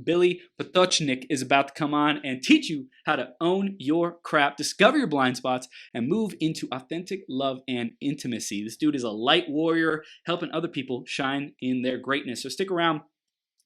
Billy Potočnik is about to come on and teach you how to own your crap, discover your blind spots, and move into authentic love and intimacy. This dude is a light warrior, helping other people shine in their greatness. So stick around.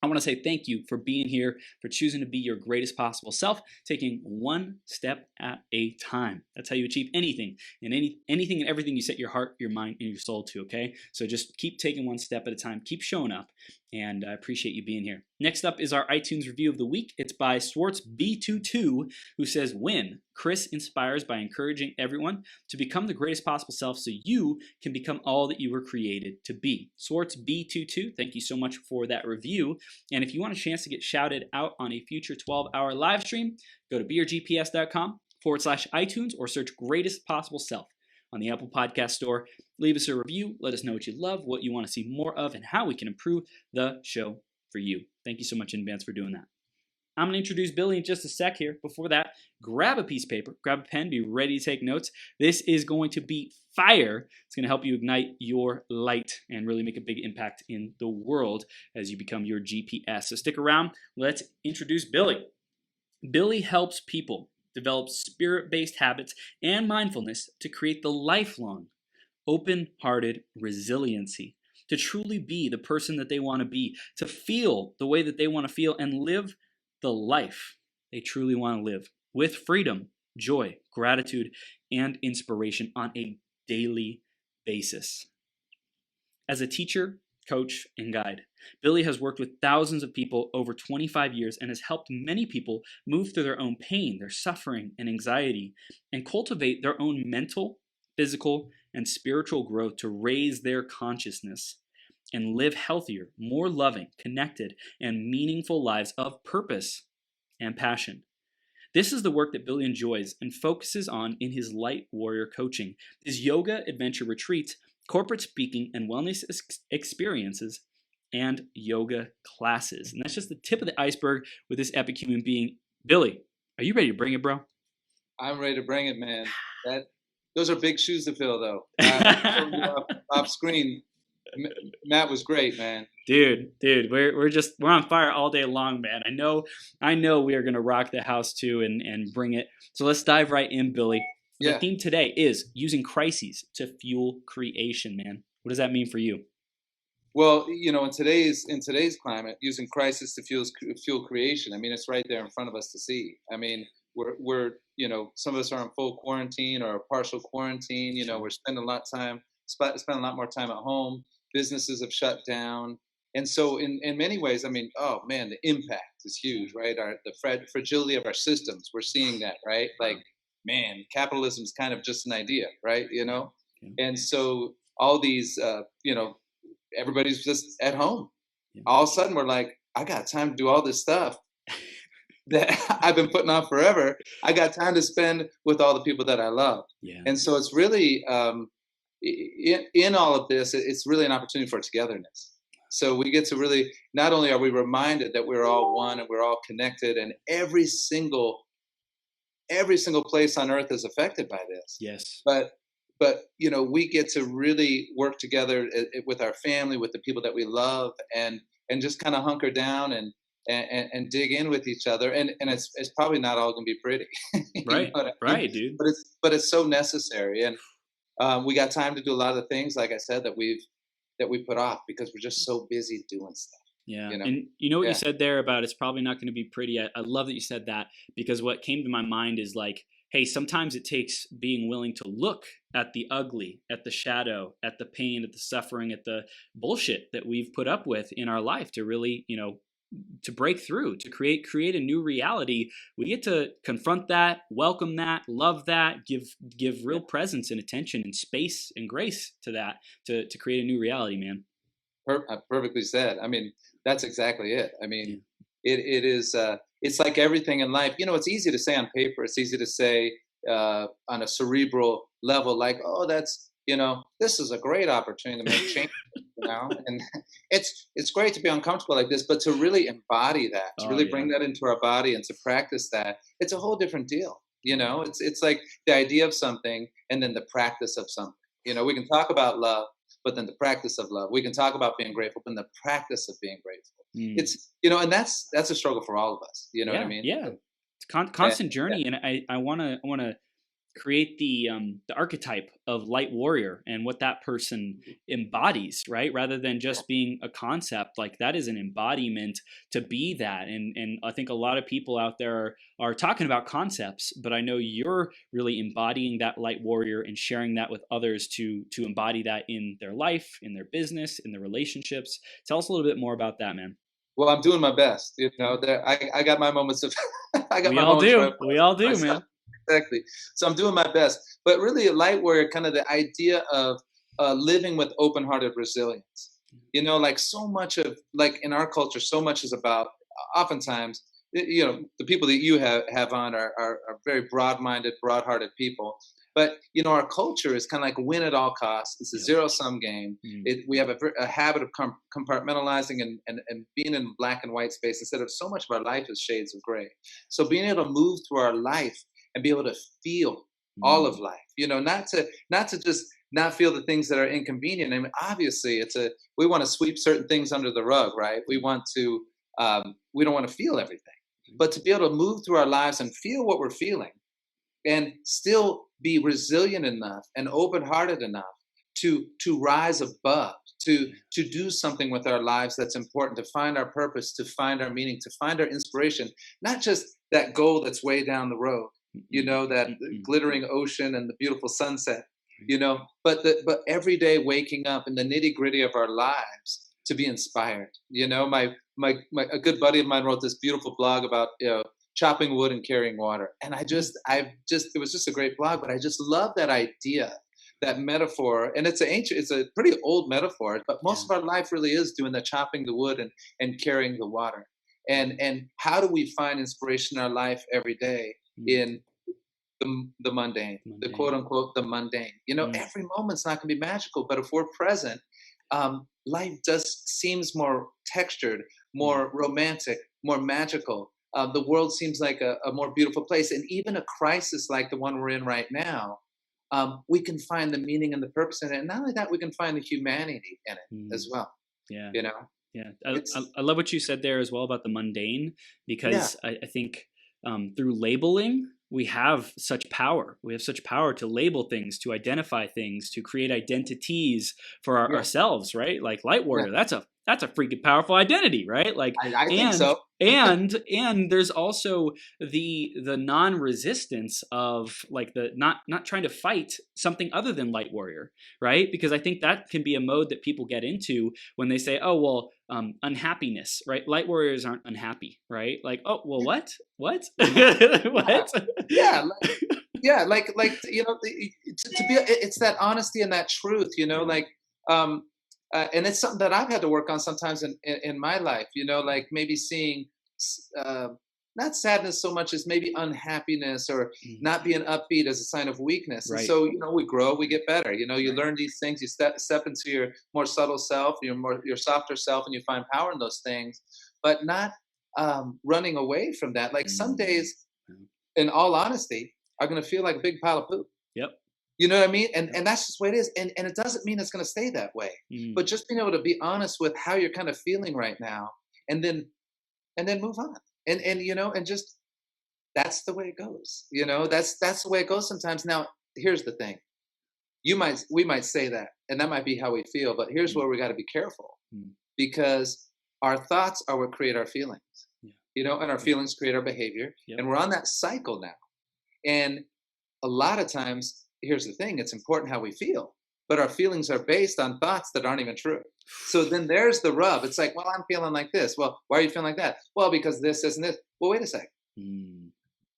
I want to say thank you for being here, for choosing to be your greatest possible self, taking one step at a time. That's how you achieve anything and anything and everything you set your heart, your mind, and your soul to, okay? So just keep taking one step at a time, keep showing up, and I appreciate you being here. Next up is our iTunes review of the week. It's by Swartz B22, who says, "Win. Chris inspires by encouraging everyone to become the greatest possible self so you can become all that you were created to be." Swartz B22, thank you so much for that review. And if you want a chance to get shouted out on a future 12-hour live stream, go to beyourgps.com/iTunes or search Greatest Possible Self on the Apple Podcast Store. Leave us a review. Let us know what you love, what you want to see more of, and how we can improve the show for you. Thank you so much in advance for doing that. I'm going to introduce Billy in just a sec here. Before that, grab a piece of paper, grab a pen, be ready to take notes. This is going to be fire. It's going to help you ignite your light and really make a big impact in the world as you become your GPS. So stick around. Let's introduce Billy. Billy helps people develop spirit-based habits and mindfulness to create the lifelong, open-hearted resiliency, to truly be the person that they want to be, to feel the way that they want to feel, and live the life they truly want to live with freedom, joy, gratitude, and inspiration on a daily basis. As a teacher, coach, and guide, Billy has worked with thousands of people over 25 years and has helped many people move through their own pain, their suffering, and anxiety, and cultivate their own mental, physical, and spiritual growth to raise their consciousness and live healthier, more loving, connected, and meaningful lives of purpose and passion. This is the work that Billy enjoys and focuses on in his LightWarrior Coaching, his yoga adventure retreats, corporate speaking and wellness experiences, and yoga classes. And that's just the tip of the iceberg with this epic human being. Billy, are you ready to bring it, bro? I'm ready to bring it, man. Those are big shoes to fill, though. Off screen, Matt was great, man. Dude, we're on fire all day long, man. I know we are gonna rock the house too and bring it. So let's dive right in, Billy. The theme today is using crises to fuel creation, man. What does that mean for you? Well, in today's climate, using crisis to fuel creation. I mean, it's right there in front of us to see. I mean, we're some of us are in full quarantine or partial quarantine. We're spending a lot more time at home. Businesses have shut down. And so in many ways, I mean, oh man, the impact is huge, right? The fragility of our systems, we're seeing that, right? Like, man, capitalism is kind of just an idea, right? And so all these, everybody's just at home. All of a sudden we're like, I got time to do all this stuff that I've been putting off forever. I got time to spend with all the people that I love. Yeah. And so it's really, in all of this, it's really an opportunity for togetherness. So we get to really, not only are we reminded that we're all one and we're all connected, and every single place on earth is affected by this. Yes. But we get to really work together with our family, with the people that we love, and just kind of hunker down and dig in with each other. And it's probably not all going to be pretty. Right. Right, dude. But it's so necessary. And we got time to do a lot of the things, like I said, that we put off because we're just so busy doing stuff. Yeah. And what you said there about it's probably not going to be pretty. I love that you said that, because what came to my mind is like, hey, sometimes it takes being willing to look at the ugly, at the shadow, at the pain, at the suffering, at the bullshit that we've put up with in our life to really, to break through, to create a new reality. We get to confront that, welcome that, love that, give real presence and attention and space and grace to that, to create a new reality, man. Perfectly said. I mean, that's exactly it. I mean, it is, it's like everything in life. It's easy to say on paper. It's easy to say on a cerebral level, like, oh, that's, this is a great opportunity to make change, and it's great to be uncomfortable like this, but to really embody that, to really bring that into our body and to practice that, it's a whole different deal. It's like the idea of something and then the practice of something. We can talk about love, but then the practice of love. We can talk about being grateful, but then the practice of being grateful. Mm. It's, you know, and that's a struggle for all of us. You know what I mean? Yeah. It's Yeah, constant journey, and I wanna create the archetype of light warrior and what that person embodies, right? Rather than just being a concept, like that is an embodiment to be that. And I think a lot of people out there are talking about concepts, but I know you're really embodying that light warrior and sharing that with others to embody that in their life, in their business, in their relationships. Tell us a little bit more about that, man. well, I'm doing my best. You know, there I got my moments of I got We my all moments where I do. We all do, myself. man. Exactly. So I'm doing my best. But really, a light warrior, kind of the idea of living with open-hearted resilience. You know, like so much of, like in our culture, so much is about, oftentimes, you know, the people that you have on are very broad-minded, broad-hearted people. But you know, our culture is kind of like win at all costs. It's a Yep. zero-sum game. Mm. We have a habit of compartmentalizing and being in black and white space instead of so much of our life is shades of gray. So being able to move through our life and be able to feel all of Mm. life, you know, not to just not feel the things that are inconvenient. I mean, obviously, we want to sweep certain things under the rug, right? We don't want to feel everything, but to be able to move through our lives and feel what we're feeling, and still be resilient enough and open-hearted enough to rise above, to do something with our lives that's important, to find our purpose, to find our meaning, to find our inspiration, not just that goal that's way down the road, you know, that Mm-mm. glittering ocean and the beautiful sunset, you know, but every day waking up in the nitty-gritty of our lives to be inspired. You know, my a good buddy of mine wrote this beautiful blog about, you know, chopping wood and carrying water. And it was just a great blog, but I just love that idea, that metaphor. And it's a pretty old metaphor, but Yeah. most of our life really is doing the chopping the wood and carrying the water. And how do we find inspiration in our life every day Mm. in the mundane, the Mundane. quote unquote, the mundane? You know, Mm. every moment's not going to be magical, but if we're present, life just seems more textured, Mm. more romantic, more magical. The world seems like a more beautiful place. And even a crisis like the one we're in right now, we can find the meaning and the purpose in it. And not only that, we can find the humanity in it as Mm. well. Yeah. You know, Yeah, it's, I love what you said there as well about the mundane, yeah, because I think through labeling, we have such power. We have such power to label things, to identify things, to create identities for yeah, ourselves, right? Like Light yeah. Warrior, that's a freaking powerful identity, right? Like, I think and so. and there's also the non-resistance of like the not trying to fight something other than Light Warrior, right? Because I think that can be a mode that people get into when they say, oh, well, unhappiness, right? Light warriors aren't unhappy, right? Like, oh, well, Yeah, what? yeah, What? yeah. Yeah, like you know, to be, it's that honesty and that truth, you know, Yeah. like, um and it's something that I've had to work on sometimes in my life, you know, like maybe seeing not sadness so much as maybe unhappiness or Mm. not being upbeat as a sign of weakness. And Right. so, you know, we grow, we get better, you know, you Right. learn these things, you step into your more subtle self, your softer self, and you find power in those things, but not running away from that. Like some Mm. days, Yeah. in all honesty, are going to feel like a big pile of poop. Yep. You know what I mean? And Yep. and that's just the way it is. And it doesn't mean it's going to stay that way. Mm. But just being able to be honest with how you're kind of feeling right now, and then move on. And you know, and just that's the way it goes. You know, that's the way it goes sometimes. Now, here's the thing. We might say that, and that might be how we feel, but here's Mm. where we got to be careful, Mm. because our thoughts are what create our feelings. Yeah. You know, and our Yeah. feelings create our behavior. Yep. And we're on that cycle now. And a lot of times, here's the thing, it's important how we feel, but our feelings are based on thoughts that aren't even true. So then there's the rub. It's like, well, I'm feeling like this. Well, why are you feeling like that? Well, because this and this. Well, wait a sec. Mm.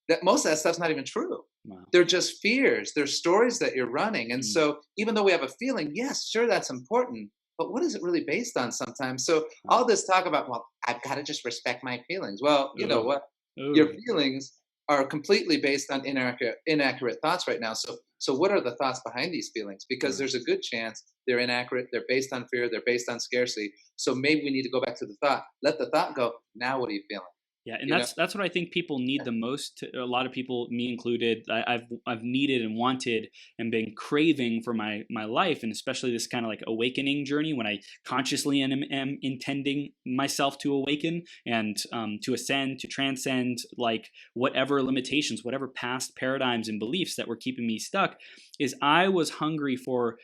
That most of that stuff's not even true. Wow. They're just fears. They're stories that you're running. And Mm. so even though we have a feeling, yes, sure, that's important. But what is it really based on sometimes? So Wow. all this talk about, well, I've got to just respect my feelings. Well, you know Ugh. what? Your Ugh. feelings are completely based on inaccurate thoughts right now. So what are the thoughts behind these feelings? Because Right. there's a good chance they're inaccurate, they're based on fear, they're based on scarcity. So maybe we need to go back to the thought. Let the thought go. Now what are you feeling? Yeah, and You know, that's what I think people need the most. A lot of people, me included, I've needed and wanted and been craving for my life, and especially this kind of like awakening journey when I consciously am intending myself to awaken and to ascend, to transcend like whatever limitations, whatever past paradigms and beliefs that were keeping me stuck. Is I was hungry for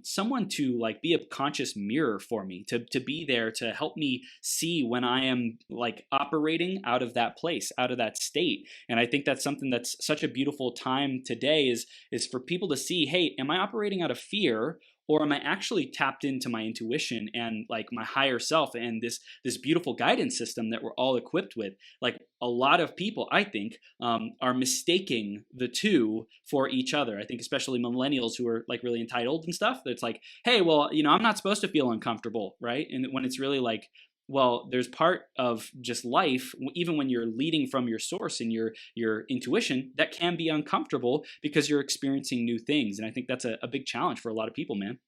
someone to like be a conscious mirror for me, to be there to help me see when I am like operating out of that place, out of that state. And I think that's something that's such a beautiful time today is for people to see, hey, am I operating out of fear? Or am I actually tapped into my intuition and like my higher self and this beautiful guidance system that we're all equipped with? Like a lot of people, I think, are mistaking the two for each other. I think especially millennials who are like really entitled and stuff. That's like, hey, well, I'm not supposed to feel uncomfortable, right? And when it's really like, well, there's part of just life, even when you're leading from your source and your intuition, that can be uncomfortable because you're experiencing new things. And I think that's a big challenge for a lot of people, man.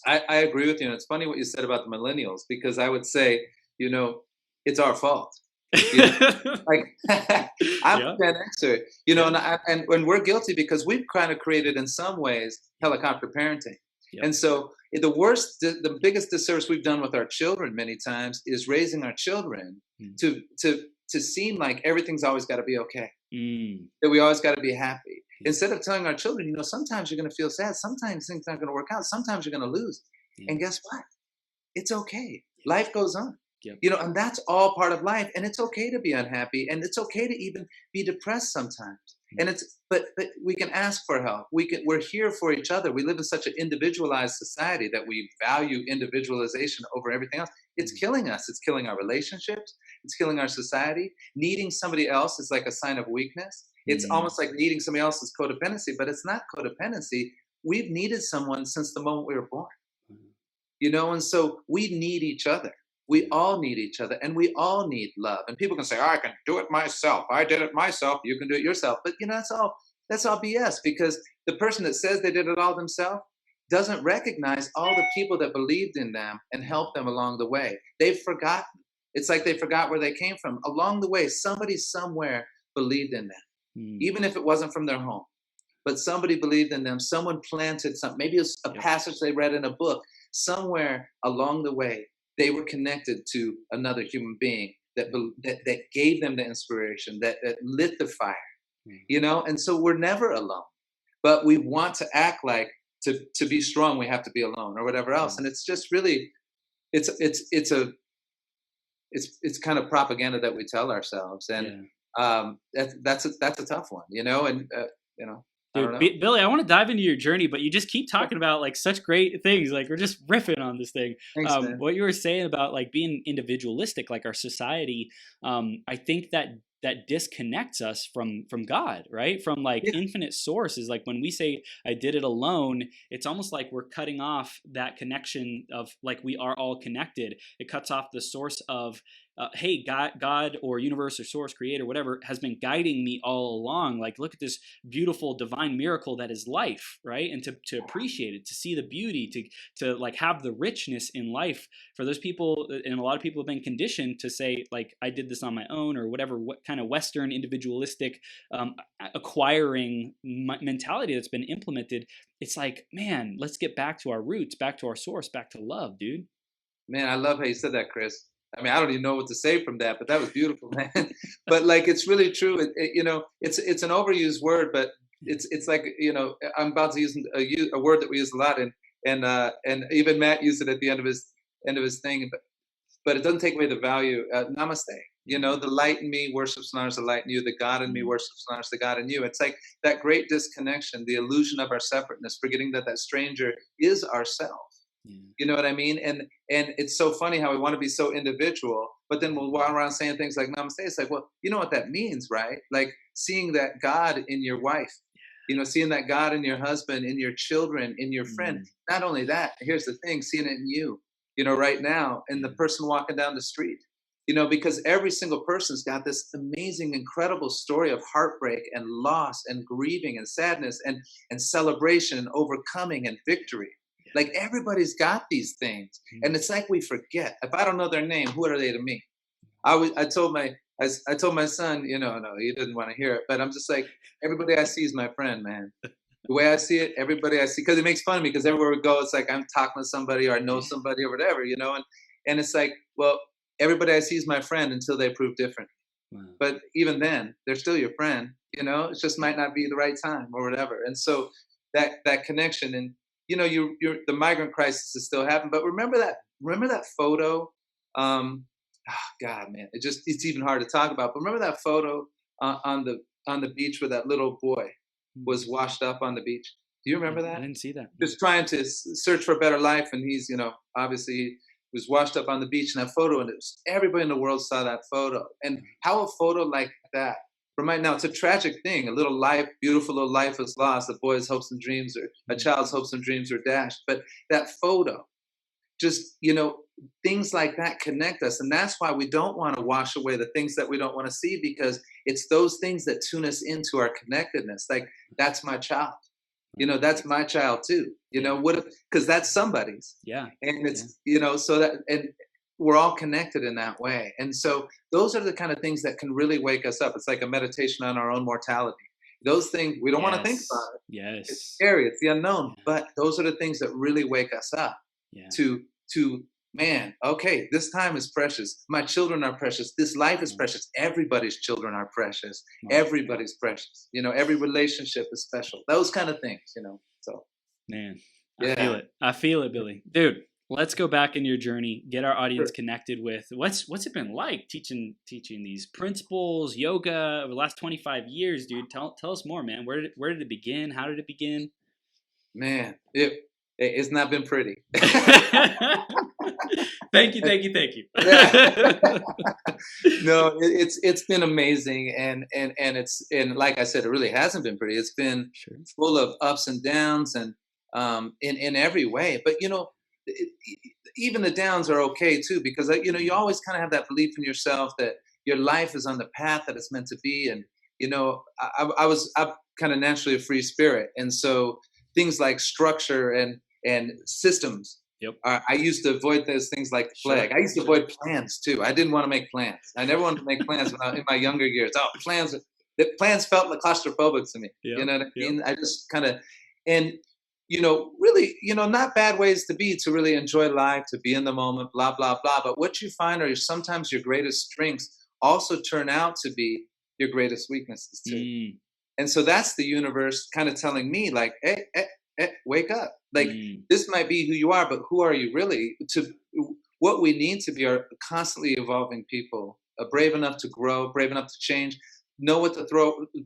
I agree with you. And it's funny what you said about the millennials, because I would say, it's our fault. You know, like I'm Yeah. a Gen Xer, Yeah. and we're guilty because we've kind of created in some ways helicopter parenting. Yep. And so the biggest disservice we've done with our children many times is raising our children Mm. to seem like everything's always got to be okay, Mm. that we always got to be happy. Yeah. Instead of telling our children, sometimes you're going to feel sad, sometimes things aren't going to work out, sometimes you're going to lose. Yeah. And guess what? It's okay. Yeah. Life goes on. Yep. And that's all part of life. And it's okay to be unhappy, and it's okay to even be depressed sometimes. And but we can ask for help. We're here for each other. We live in such an individualized society that we value individualization over everything else. It's killing us. It's killing our relationships. It's killing our society. Needing somebody else is like a sign of weakness. It's almost like needing somebody else is codependency, but it's not codependency. We've needed someone since the moment we were born. And so we need each other. We all need each other, and we all need love. And people can say, I can do it myself. I did it myself. You can do it yourself. But that's all BS, because the person that says they did it all themselves doesn't recognize all the people that believed in them and helped them along the way. They've forgotten. It's like they forgot where they came from. Along the way, somebody somewhere believed in them, even if it wasn't from their home. But somebody believed in them. Someone planted something. Maybe it's a passage they read in a book. Somewhere along the way, they were connected to another human being that gave them the inspiration, that lit the fire, And so we're never alone, but we want to act like to be strong we have to be alone or whatever else, and it's just really, it's kind of propaganda that we tell ourselves, and that's a tough one, and I don't know. Dude, Billy, I want to dive into your journey, but you just keep talking about like such great things. Like we're just riffing on this thing. Thanks, man. What you were saying about like being individualistic, like our society, I think that disconnects us from God, right? From like infinite sources. Like when we say I did it alone, it's almost like we're cutting off that connection of like we are all connected. It cuts off the source of hey, God or universe or source, creator, whatever, has been guiding me all along. Like, look at this beautiful divine miracle that is life, right? And to appreciate it, to see the beauty, to like have the richness in life. For those people, and a lot of people have been conditioned to say, like, I did this on my own, or whatever, what kind of Western individualistic acquiring mentality that's been implemented. It's like, man, let's get back to our roots, back to our source, back to love, dude. Man, I love how you said that, Chris. I mean, I don't even know what to say from that, but that was beautiful, man. But like, it's really true. It's an overused word, but it's like, I'm about to use a word that we use a lot, and even Matt used it at the end of his thing, but it doesn't take away the value. Namaste. The light in me worships and honors the light in you. The God in me worships and honors the God in you. It's like that great disconnection, the illusion of our separateness, forgetting that stranger is ourself. You know what I mean? And it's so funny how we want to be so individual, but then we'll walk around saying things like namaste. It's like, well, you know what that means, right? Like seeing that God in your wife, seeing that God in your husband, in your children, in your friend. Not only that, here's the thing, seeing it in you, right now, in the person walking down the street, because every single person's got this amazing, incredible story of heartbreak and loss and grieving and sadness and celebration and overcoming and victory. Like everybody's got these things, and it's like we forget. If I don't know their name, who are they to me? I told I told my son, no, he didn't want to hear it, but I'm just like, everybody I see is my friend, man. The way I see it, everybody I see, because it makes fun of me, because everywhere we go, it's like I'm talking to somebody or I know somebody or whatever, and it's like, well, everybody I see is my friend until they prove different. Wow. But even then, they're still your friend, it just might not be the right time or whatever. And so that connection, and you're the migrant crisis is still happening. But remember that photo. Oh God, man, it's even hard to talk about. But remember that photo on the beach where that little boy was washed up on the beach. Do you remember I that? didn't see that. Just trying to search for a better life, and he's obviously was washed up on the beach in that photo, and everybody in the world saw that photo. And how a photo like that remind, now it's a tragic thing, a little life, beautiful little life is lost, a boy's hopes and dreams, or a child's hopes and dreams are dashed. But that photo, just things like that connect us, and that's why we don't want to wash away the things that we don't want to see, because it's those things that tune us into our connectedness. Like, that's my child, that's my child too, what, because that's somebody's. Yeah. And it's so that, and we're all connected in that way. And so those are the kind of things that can really wake us up. It's like a meditation on our own mortality. Those things we don't want to think about it. Yes. It's scary, it's the unknown, but those are the things that really wake us up to man, okay, this time is precious, my children are precious, this life is precious, everybody's children are precious, everybody's precious, every relationship is special, those kind of things, so man, I feel it, Billy. Dude, let's go back in your journey, get our audience connected with what's it been like teaching these principles, yoga, over the last 25 years, dude. Tell us more, man. Where did it begin? How did it begin? Man, it's not been pretty. Thank you. No, it's been amazing, and like I said, it really hasn't been pretty. It's been full of ups and downs, and in every way. But even the downs are okay too, because you always kind of have that belief in yourself that your life is on the path that it's meant to be. And I'm kind of naturally a free spirit, and so things like structure and systems. I used to avoid those things like the plague. I used to avoid plans too. I didn't want to make plans. I never wanted to make plans when in my younger years. Plans felt like claustrophobic to me. You know what I mean? I just kind of, and really, not bad ways to be, to really enjoy life, to be in the moment, blah, blah, blah. But what you find are sometimes your greatest strengths also turn out to be your greatest weaknesses too. And so that's the universe kind of telling me, like, hey, wake up. Like, this might be who you are, but who are you really? What we need to be are constantly evolving people, brave enough to grow, brave enough to change,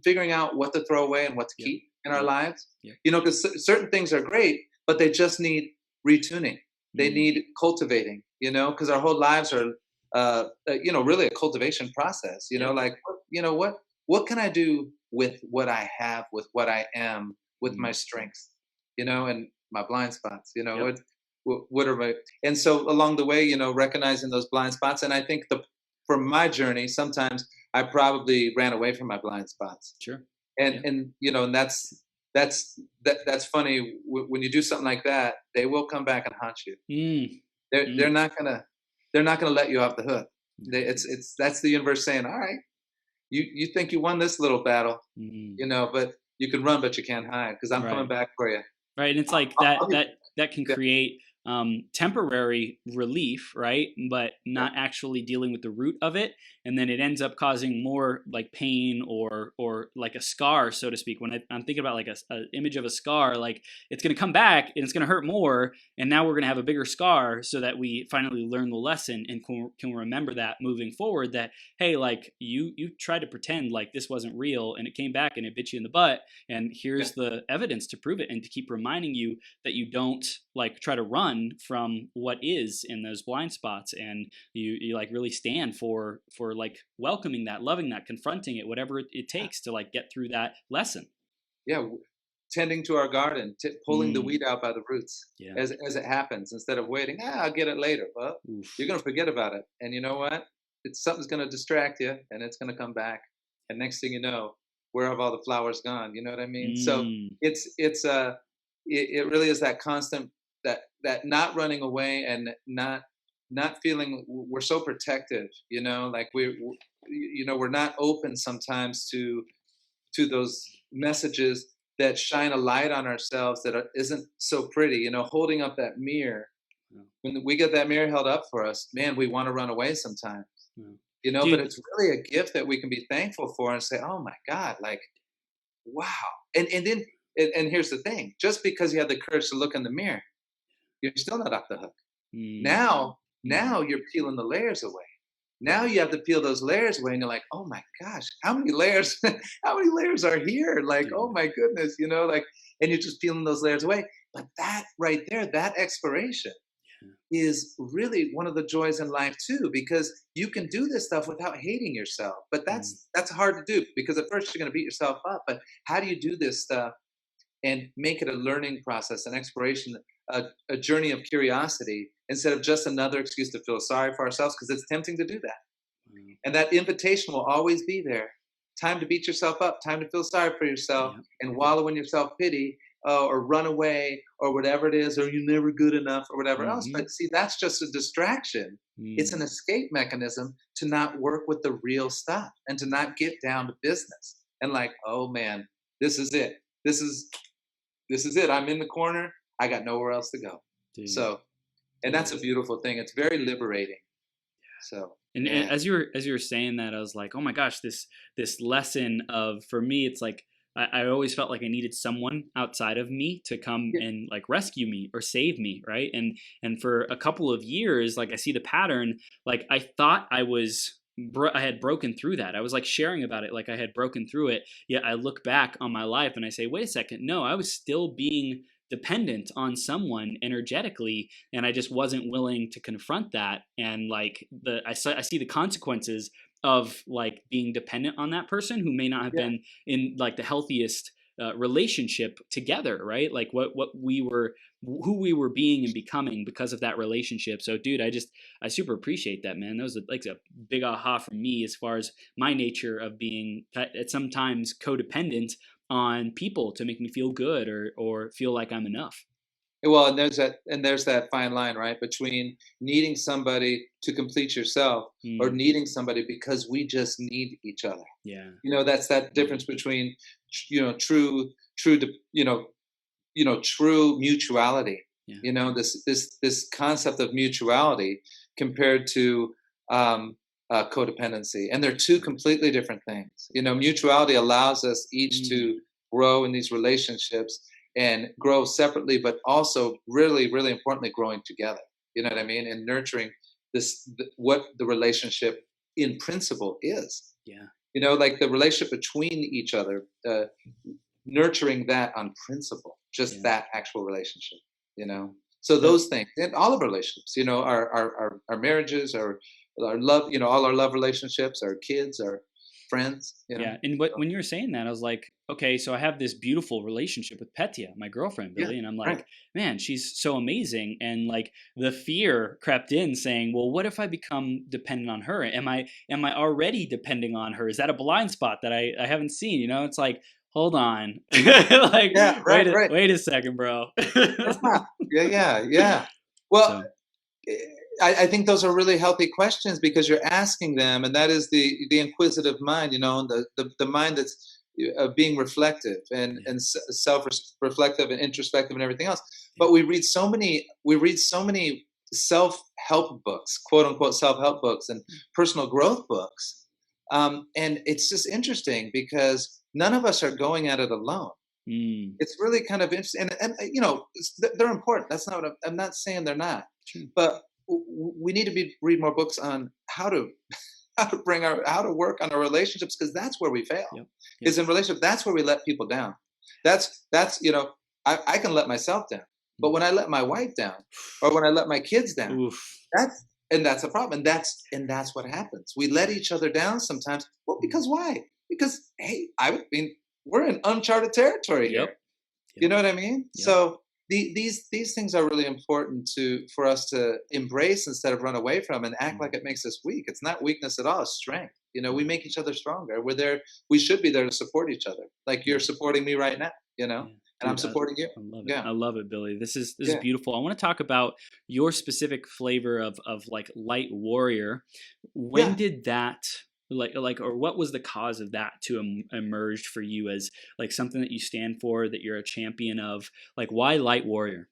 figuring out what to throw away and what to keep in our lives. Because certain things are great, but they just need retuning. They need cultivating, because our whole lives are, really a cultivation process, like, what can I do with what I have, with what I am, with my strengths, and my blind spots, what are my, and so along the way, recognizing those blind spots. And I think for my journey, sometimes I probably ran away from my blind spots. Sure. And and that's funny. When you do something like that, they will come back and haunt you. They're not gonna let you off the hook. That's the universe saying, all right, you think you won this little battle, but you can run, but you can't hide, because I'm coming back for you. Right. And it's like that can create temporary relief, right? But not actually dealing with the root of it. And then it ends up causing more like pain or like a scar, so to speak. When I'm thinking about like a image of a scar, like it's going to come back and it's going to hurt more. And now we're going to have a bigger scar, so that we finally learn the lesson and can remember that moving forward, that, hey, like you tried to pretend like this wasn't real, and it came back and it bit you in the butt. And here's the evidence to prove it, and to keep reminding you that you don't like try to run from what is in those blind spots, and you like really stand for like welcoming that, loving that, confronting it, whatever it takes to like get through that lesson. Tending to our garden, pulling the weed out by the roots as it happens, instead of waiting, I'll get it later. Well, you're going to forget about it, and you know what, something's going to distract you, and it's going to come back, and next thing you know, where have all the flowers gone? You know what I mean? So it really is that constant, that not running away, and not feeling we're so protective, like we're not open sometimes to those messages that shine a light on ourselves that isn't so pretty. Holding up that mirror, Yeah. when we get that mirror held up for us, man, we want to run away sometimes. But Dude, it's really a gift that we can be thankful for and say, oh my God, like, wow. And then and here's the thing, just because you have the courage to look in the mirror, you're still not off the hook. mm, Now you're peeling the layers away. Now you have to peel those layers away, and you're like, oh my gosh, how many layers? How many layers are here? Like, oh dude. my goodness, like, and you're just peeling those layers away. But that right there, that exploration is really one of the joys in life too, because you can do this stuff without hating yourself. But Mm, that's hard to do, because at first you're going to beat yourself up. But how do you do this stuff and make it a learning process, an exploration, a journey of curiosity, instead of just another excuse to feel sorry for ourselves, because it's tempting to do that. mm, And that invitation will always be there. Time to beat yourself up, time to feel sorry for yourself yeah, and yeah. wallow in your self pity, or run away, or whatever it is, or you're never good enough, or whatever else. Mm-hmm. But see, that's just a distraction. It's an Mm, escape mechanism to not work with the real stuff and to not get down to business. And like, oh man, this is it. This is it. I'm in the corner. I got nowhere else to go. dude, So, and that's dude. a beautiful thing. It's very liberating. So, And yeah. as you were saying that, I was like, oh my gosh, this lesson of, for me, it's like I always felt like I needed someone outside of me to come Yeah. and like rescue me or save me, right? And for a couple of years, like I see the pattern. Like I thought I had broken through that. I was like sharing about it, like I had broken through it. Yet I look back on my life and I say, wait a second, no, I was still being dependent on someone energetically, and I just wasn't willing to confront that. And like I see the consequences of like being dependent on that person who may not have Yeah. been in like the healthiest relationship together, right? Like who we were being and becoming because of that relationship. So dude, I super appreciate that, man. That was like a big aha for me as far as my nature of being at sometimes codependent on people to make me feel good or feel like I'm enough. Well, and there's that fine line, right, between needing somebody to complete yourself, or Mm, needing somebody because we just need each other. yeah. That's that Mm, difference between, true mutuality. yeah. This concept of mutuality compared to, codependency, and they're two completely different things. Mutuality allows us each Mm, to grow in these relationships and grow separately, but also really, really importantly, growing together. You know what I mean? And nurturing what the relationship in principle is. yeah. Like the relationship between each other, nurturing that on principle, just Yeah. that actual relationship. So So those things, and all of our relationships, our marriages, our love, all our love relationships, our kids, our friends. yeah, and when you were saying that, I was like, okay, so I have this beautiful relationship with Petya, my girlfriend, Yeah, Billy, and I'm right. like, man, she's so amazing, and like the fear crept in, saying, well, what if I become dependent on her? Am I already depending on her? Is that a blind spot that I haven't seen? It's like, hold on, like Yeah, right, right. wait a second, bro. Yeah, yeah, yeah, yeah. Well, So eh, I think those are really healthy questions, because you're asking them, and that is the inquisitive mind, the mind that's, being reflective and yeah, self-reflective and introspective and everything else. yeah, But we read so many self-help books, quote unquote self-help books, and personal growth books, and it's just interesting because none of us are going at it alone. mm, It's really kind of interesting, and they're important. That's not what I'm not saying they're not, true. but we need to read more books on how to how to work on our relationships, because that's where we fail. Yep, yep. Is in relationship, that's where we let people down. That's I can let myself down, but Mm. when I let my wife down, or when I let my kids down, Oof. that's a problem, and that's what happens. We let Yeah. each other down sometimes. Well, Mm. because why? Because, hey, I mean, we're in uncharted territory here. Yep. You Yep. know what I mean? Yep. So these things are really important for us to embrace instead of run away from and act Mm. like it makes us weak. It's not weakness at all. It's strength. We Wow. make each other stronger. We're there. We should be there to support each other. Like you're Yeah. supporting me right now. Yeah. And I'm Dude, supporting you. I love it. Yeah. I love it, Billy. This is Yeah. beautiful. I want to talk about your specific flavor of like Light Warrior. When Yeah. did that or what was the cause of that to emerge for you as like something that you stand for, that you're a champion of? Like, why Light Warrior?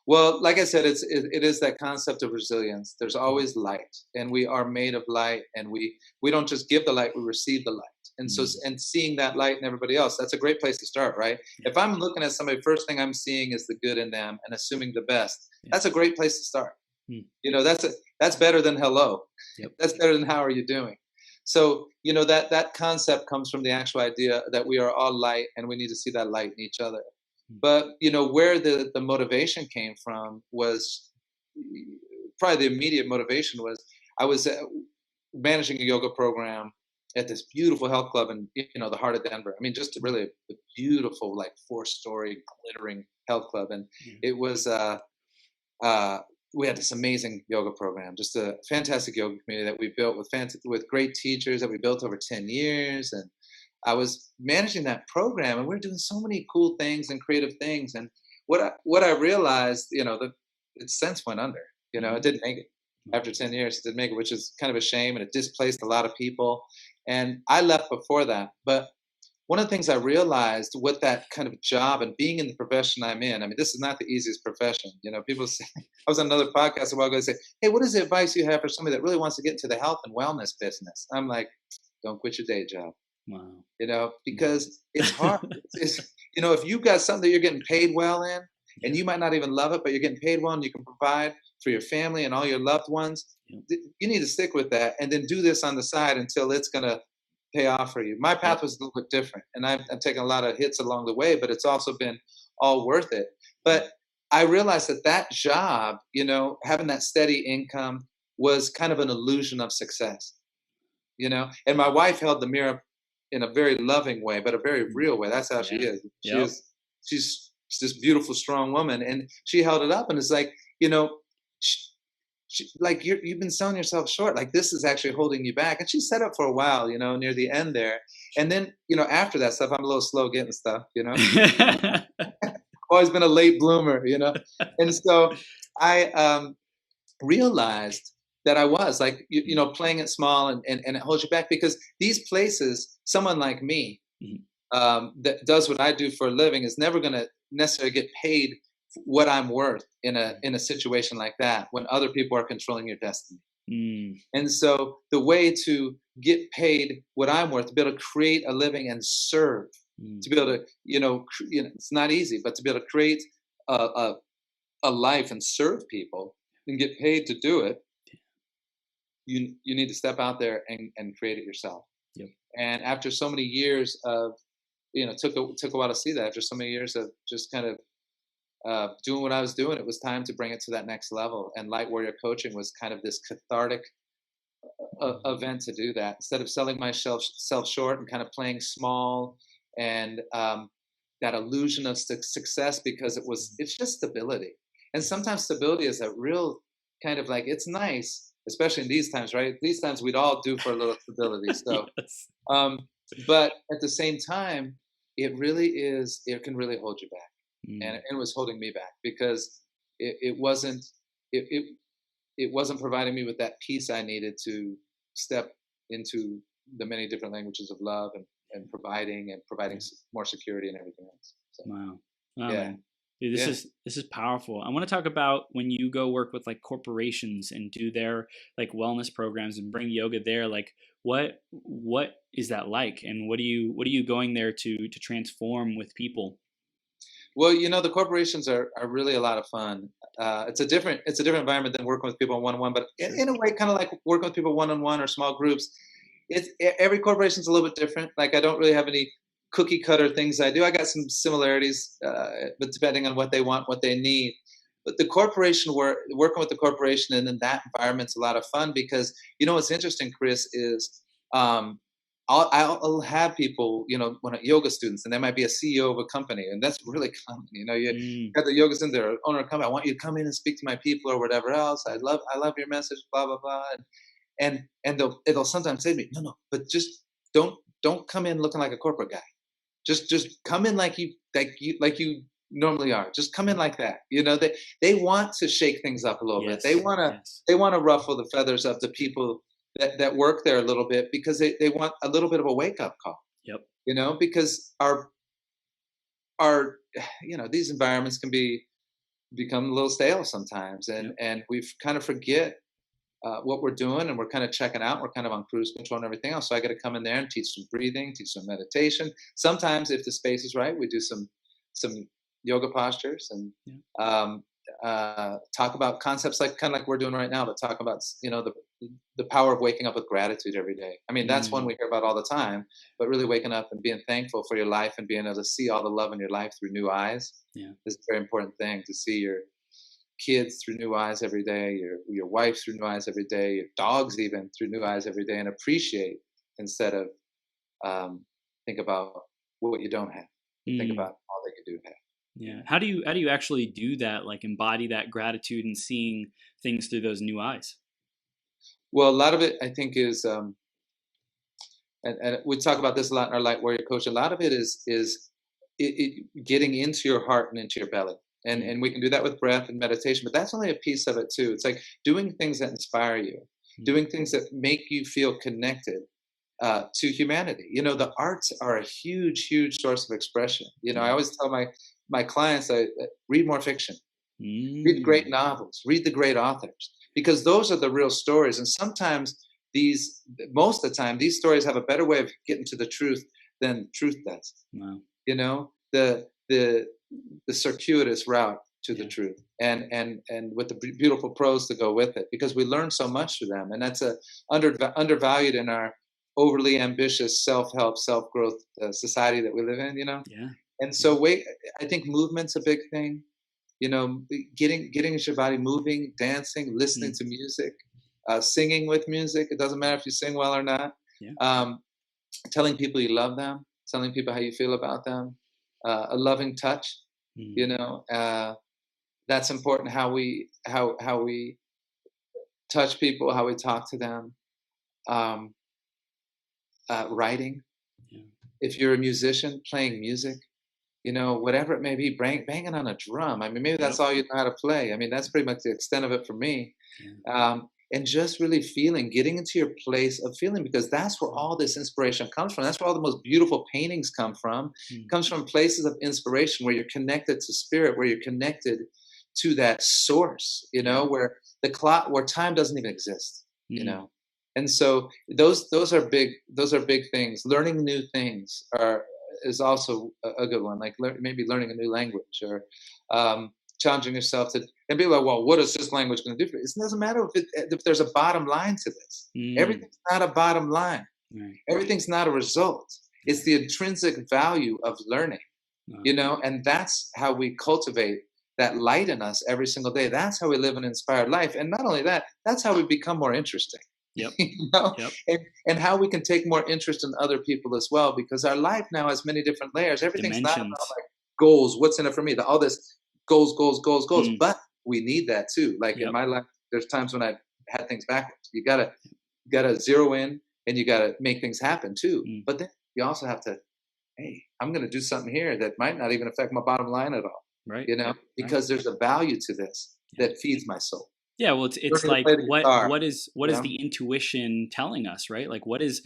Well, like I said, it is that concept of resilience. There's always light, and we are made of light, and we don't just give the light, we receive the light. And so, and seeing that light in everybody else, that's a great place to start, right? If I'm looking at somebody, first thing I'm seeing is the good in them and assuming the best. That's a great place to start. You know, that's better than hello. That's better than how are you doing? So, you know, that concept comes from the actual idea that we are all light, and we need to see that light in each other. But, you know, where the motivation came from was probably the immediate motivation was I was managing a yoga program at this beautiful health club in, you know, the heart of Denver. I mean, just really a beautiful, like 4-story glittering health club. And it was, we had this amazing yoga program, just a fantastic yoga community that we built with great teachers that we built over 10 years. And I was managing that program, and we were doing so many cool things and creative things. And what I realized, you know, it since went under. You know, it didn't make it after 10 years. It didn't make it, which is kind of a shame, and it displaced a lot of people. And I left before that. But one of the things I realized with that kind of job and being in the profession I'm in, I mean, this is not the easiest profession. You know, people say, I was on another podcast a while ago, they say, hey, what is the advice you have for somebody that really wants to get into the health and wellness business? I'm like, don't quit your day job. Wow. You know, because it's hard. You know, if you've got something that you're getting paid well in, and you might not even love it, but you're getting paid well and you can provide for your family and all your loved ones, you need to stick with that and then do this on the side until it's going to pay off for you. My path was a little bit different, and I've taken a lot of hits along the way, but it's also been all worth it. But I realized that job, you know, having that steady income was kind of an illusion of success, you know, and my wife held the mirror in a very loving way, but a very real way. That's how she is. She's this beautiful, strong woman, and she held it up, and it's like, you know, like you've been selling yourself short. Like this is actually holding you back. And she set up for a while, you know, near the end there. And then, you know, after that stuff, I'm a little slow getting stuff, you know. Always been a late bloomer, you know. And so I realized that I was like, you know, playing it small and it holds you back, because these places, someone like me that does what I do for a living is never going to necessarily get paid what I'm worth in a situation like that when other people are controlling your destiny. And so the way to get paid what I'm worth, to be able to create a living and serve, to be able to, you know, it's not easy, but to be able to create a life and serve people and get paid to do it, you need to step out there and create it yourself. And after so many years of, you know, took a while to see that. After so many years of just kind of doing what I was doing, it was time to bring it to that next level. And LightWarrior Coaching was kind of this cathartic event to do that. Instead of selling myself short and kind of playing small and that illusion of success, because it's just stability. And sometimes stability is a real kind of like, it's nice, especially in these times, right? These times we'd all do for a little stability. So, but at the same time, it can really hold you back. And it was holding me back because it wasn't providing me with that peace I needed to step into the many different languages of love and providing more security and everything else. So, wow, man. Dude, this is powerful. I want to talk about when you go work with like corporations and do their like wellness programs and bring yoga there. Like what is that like, and what are you going there to transform with people? Well, you know, the corporations are really a lot of fun. It's a different environment than working with people one-on-one, but in a way, kind of like working with people one-on-one or small groups. Every corporation's a little bit different. Like I don't really have any cookie cutter things I do. I got some similarities, but depending on what they want, what they need. But the corporation working with the corporation and in that environment's a lot of fun, because you know what's interesting, Chris, is I'll have people, you know, when yoga students, and they might be a CEO of a company, and that's really common. You know, you got the yoga student, their owner come, I want you to come in and speak to my people or whatever else. I love your message, blah blah blah, and they'll sometimes say to me, no, but just don't come in looking like a corporate guy. Just come in like you normally are. Just come in like that. You know, they want to shake things up a little bit. They want to ruffle the feathers of the people that work there a little bit because they want a little bit of a wake up call, Yep. because our these environments can become a little stale sometimes, Yep. and we kind of forget what we're doing, and we're kind of checking out. We're kind of on cruise control and everything else. So I got to come in there and teach some breathing, teach some meditation. Sometimes, if the space is right, we do some yoga postures and Yeah. talk about concepts like kind of like we're doing right now, but talk about the power of waking up with gratitude every day. I mean, that's one Mm. we hear about all the time, but really waking up and being thankful for your life and being able to see all the love in your life through new eyes Yeah. is a very important thing. To see your kids through new eyes every day, your wife through new eyes every day, your dogs even through new eyes every day, and appreciate instead of think about what you don't have. Think Mm. about all that you do have. Yeah. How do you actually do that? Like embody that gratitude and seeing things through those new eyes. Well, a lot of it I think is and we talk about this a lot in our Light Warrior Coaching. A lot of it is getting into your heart and into your belly. Mm. And we can do that with breath and meditation, but that's only a piece of it too. It's like doing things that inspire you, Mm. doing things that make you feel connected to humanity. The arts are a huge source of expression. I Yeah. always tell my clients, I read more fiction, read great Mm. novels, read the great authors, because those are the real stories. And sometimes most of the time, these stories have a better way of getting to the truth than truth does. Wow. The circuitous route to the Yeah. truth, and with the beautiful prose to go with it, because we learn so much through them, and that's undervalued in our overly ambitious self-help, self-growth society that we live in. Yeah. And Yeah. so, I think movement's a big thing. Getting your body moving, dancing, listening Mm. to music, singing with music. It doesn't matter if you sing well or not. Yeah. Um, Telling people you love them, telling people how you feel about them, a loving touch. Mm. You know, that's important. How we touch people, how we talk to them. Um, Writing. Yeah. If you're a musician, playing music. Whatever it may be, banging on a drum. I mean, maybe that's Yep. all you know how to play. I mean, that's pretty much the extent of it for me. Yeah. And just really getting into your place of feeling, because that's where all this inspiration comes from. That's where all the most beautiful paintings come from. Mm. It comes from places of inspiration where you're connected to spirit, where you're connected to that source, Yeah. where time doesn't even exist, you Mm. know. And so those are big things. Learning new things is also a good one. Like maybe learning a new language, or challenging yourself to, and be like, well, what is this language going to do for you? It doesn't matter if there's a bottom line to this. Mm. Everything's not a bottom line. Right. Everything's not a result. It's the intrinsic value of learning, Wow. and that's how we cultivate that light in us every single day. That's how we live an inspired life. And not only that, that's how we become more interesting. Yep. you know, Yep. and how we can take more interest in other people as well, because our life now has many different layers. Everything's not about Dimensions. like goals, what's in it for me, all this goals, Mm. but we need that too. Like in Yep. my life, there's times when I've had things backwards. You gotta zero in, and you gotta make things happen too. Mm. But then you also have to, hey, I'm gonna do something here that might not even affect my bottom line at all, Right. Right. because there's a value to this Yeah. that feeds my soul. Yeah, well, it's Learning to like play the what guitar, what is what you is know? the intuition telling us, right? Like what is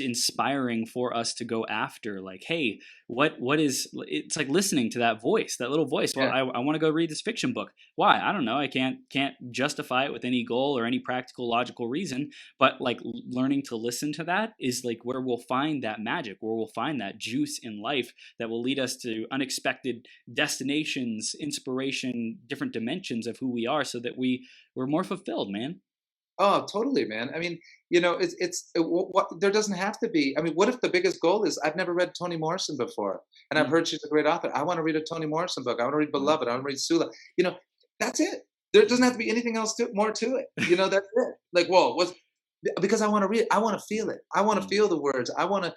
inspiring for us to go after? Like, hey, what is it's like listening to that voice, that little voice. Well, Yeah. I want to go read this fiction book. Why? I don't know. I can't justify it with any goal or any practical logical reason. But like learning to listen to that is like where we'll find that magic, where we'll find that juice in life that will lead us to unexpected destinations, inspiration, different dimensions of who we are, so that we're more fulfilled, man. Oh, totally, man. I mean, what there doesn't have to be. I mean, what if the biggest goal is I've never read Toni Morrison before, and I've Mm. heard she's a great author. I want to read a Toni Morrison book. I want to read Wow. Beloved. I want to read Sula. That's it. There doesn't have to be anything else more to it. That's it. Like, whoa, what's because I want to read. I want to feel it. I want to Mm. feel the words. I want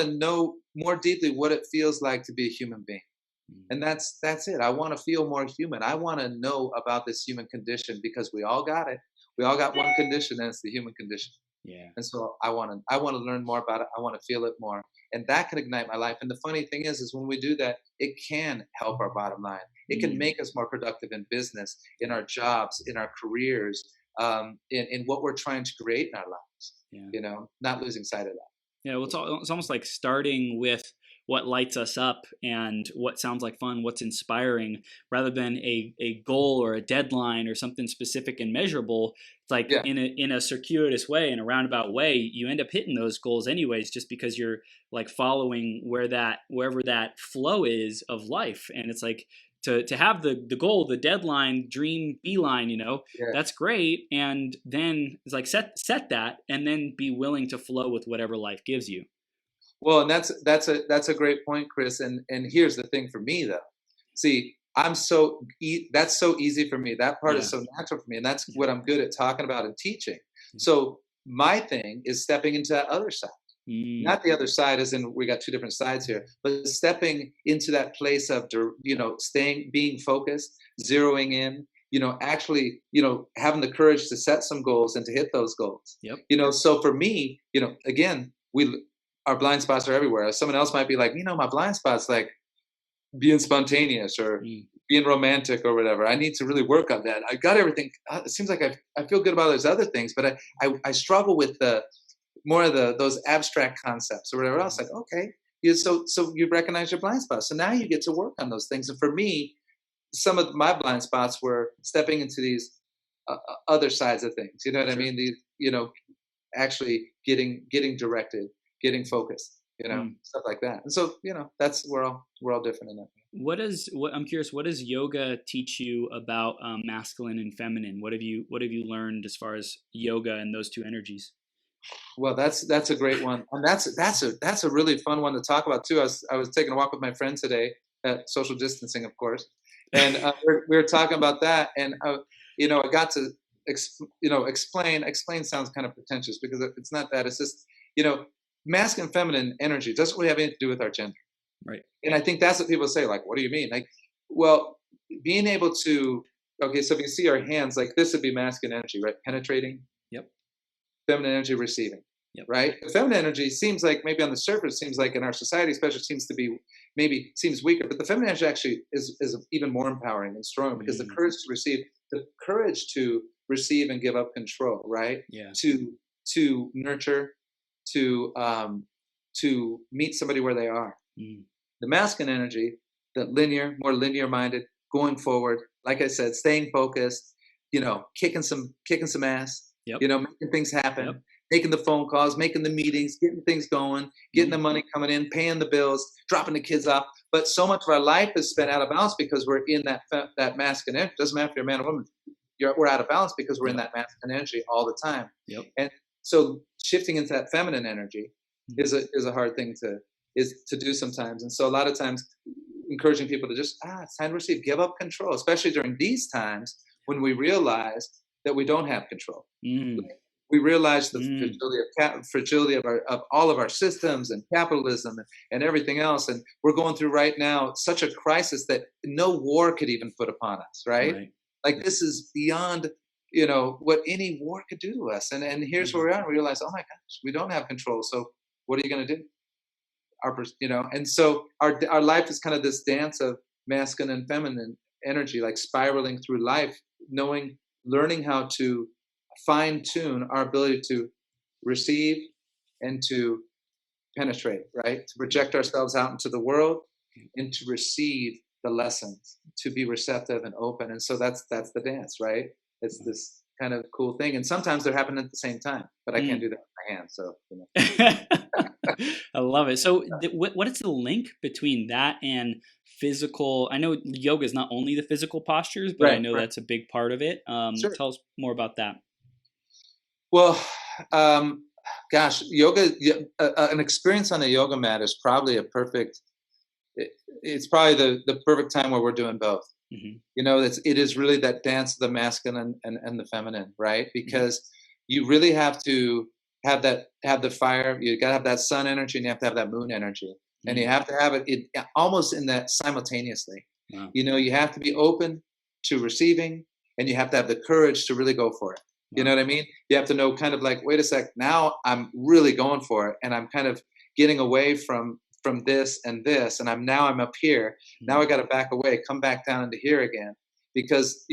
to know more deeply what it feels like to be a human being. Mm. And that's it. I want to feel more human. I want to know about this human condition, because we all got it. We all got one condition, and it's the human condition. Yeah. And so I want to learn more about it. I want to feel it more, and that can ignite my life. And the funny thing is when we do that, it can help our bottom line. It can Mm. make us more productive in business, in our jobs, in our careers, in what we're trying to create in our lives. Yeah. Not losing sight of that. Yeah, well, it's almost like starting with what lights us up and what sounds like fun, what's inspiring, rather than a goal or a deadline or something specific and measurable. It's like Yeah. in a circuitous way, in a roundabout way, you end up hitting those goals anyways, just because you're like following wherever that flow is of life. And it's like to have the goal, the deadline, dream, beeline, Yeah. that's great. And then it's like set that, and then be willing to flow with whatever life gives you. Well, and that's a great point, Chris. And here's the thing for me, though. See, that's so easy for me. That part is so natural for me, and that's what I'm good at talking about and teaching. So my thing is stepping into that other side. Not the other side, as in we got two different sides here, but stepping into that place of being focused, zeroing in. Actually, having the courage to set some goals and to hit those goals. Yep. So for me, again, our blind spots are everywhere. Someone else might be like, my blind spot's like being spontaneous or being romantic or whatever. I need to really work on that. I got everything. It seems like I feel good about those other things, but I struggle with more of those abstract concepts or whatever else. Like, okay, so you recognize your blind spots. So now you get to work on those things. And for me, some of my blind spots were stepping into these other sides of things. You know what I mean? These, actually getting directed, getting focused, stuff like that. And so, that's we're all different in that. I'm curious, what does yoga teach you about masculine and feminine? What have you learned as far as yoga and those two energies? Well, that's a great one, and that's a really fun one to talk about too. I was taking a walk with my friend today, at social distancing, of course, and we were talking about that, and I got to explain. Explain sounds kind of pretentious because it's not that. It's just masculine, feminine energy doesn't really have anything to do with our gender, right? And I think that's what people say. Like, what do you mean? Like, well, being able to so if you see our hands, like this would be masculine energy, right? Penetrating. Yep. Feminine energy receiving. Yep. Right? The feminine energy seems like maybe on the surface, seems like in our society, especially seems weaker, but the feminine energy actually is even more empowering and strong because the courage to receive and give up control, right? Yeah. To nurture, to meet somebody where they are. The masculine energy, more linear minded, going forward, like I said, staying focused, kicking some ass, yep. Making things happen. Yep. Making the phone calls, making the meetings, getting things going, getting the money coming in, paying the bills, dropping the kids off. But so much of our life is spent out of balance because we're in that masculine energy. Doesn't matter if you're a man or woman. We're out of balance because we're in that masculine energy all the time. Yep. And so shifting into that feminine energy is a hard thing to do sometimes. And so a lot of times encouraging people to just, it's time to receive, give up control, especially during these times when we realize that we don't have control. We realize the fragility of all of our systems and capitalism and everything else. And we're going through right now such a crisis that no war could even put upon us, right? Like this is beyond, what any war could do to us. And here's where we are. And we realize, oh my gosh, we don't have control. So what are you going to do? And so our life is kind of this dance of masculine and feminine energy, like spiraling through life, learning how to fine tune our ability to receive and to penetrate, right? To project ourselves out into the world and to receive the lessons, to be receptive and open. And so that's the dance, right? It's this kind of cool thing. And sometimes they're happening at the same time, but I can't do that with my hands. So, I love it. So what is the link between that and physical? I know yoga is not only the physical postures, but I know that's a big part of it. Tell us more about that. Well, gosh, yoga, an experience on a yoga mat is probably it's probably the perfect time where we're doing both. It is really that dance of the masculine and the feminine, right? Because you really have to have the fire. You got to have that sun energy, and you have to have that moon energy, and you have to have it almost in that simultaneously. Wow. You have to be open to receiving, and you have to have the courage to really go for it. Wow. You know what I mean? You have to know kind of like, wait a sec, now I'm really going for it, and I'm kind of getting away from this and this, and I'm up here. Now I got to back away, come back down into here again, because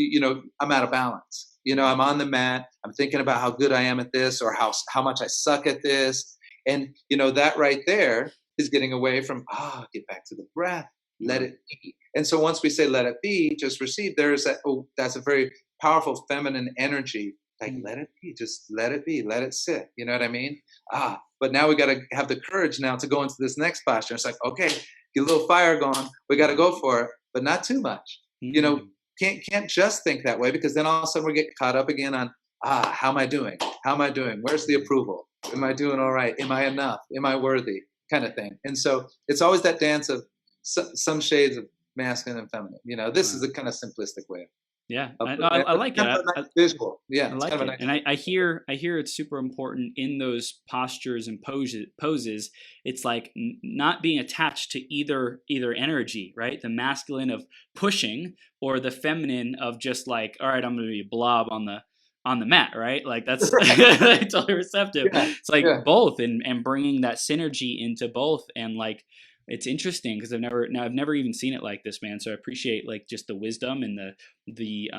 I'm out of balance. I'm on the mat, I'm thinking about how good I am at this, or how much I suck at this. And that right there is getting away from, get back to the breath, let it be. And so once we say let it be, just receive, there's that, that's a very powerful feminine energy. Like, let it be, just let it be, let it sit. You know what I mean? But now we got to have the courage now to go into this next posture. It's like, okay, get a little fire going. We got to go for it, but not too much. Can't just think that way, because then all of a sudden we get caught up again on, how am I doing? How am I doing? Where's the approval? Am I doing all right? Am I enough? Am I worthy? Kind of thing. And so it's always that dance of some shades of masculine and feminine. This is a kind of simplistic way. Yeah, I like it. Visual. Yeah, I like it. And I hear it's super important in those postures and poses. It's like not being attached to either energy, right? The masculine of pushing, or the feminine of just like, all right, I'm going to be a blob on the mat, right? Like that's totally receptive. Yeah, it's like both, and bringing that synergy into both. And like, it's interesting because I've never even seen it like this, man. So I appreciate like just the wisdom and the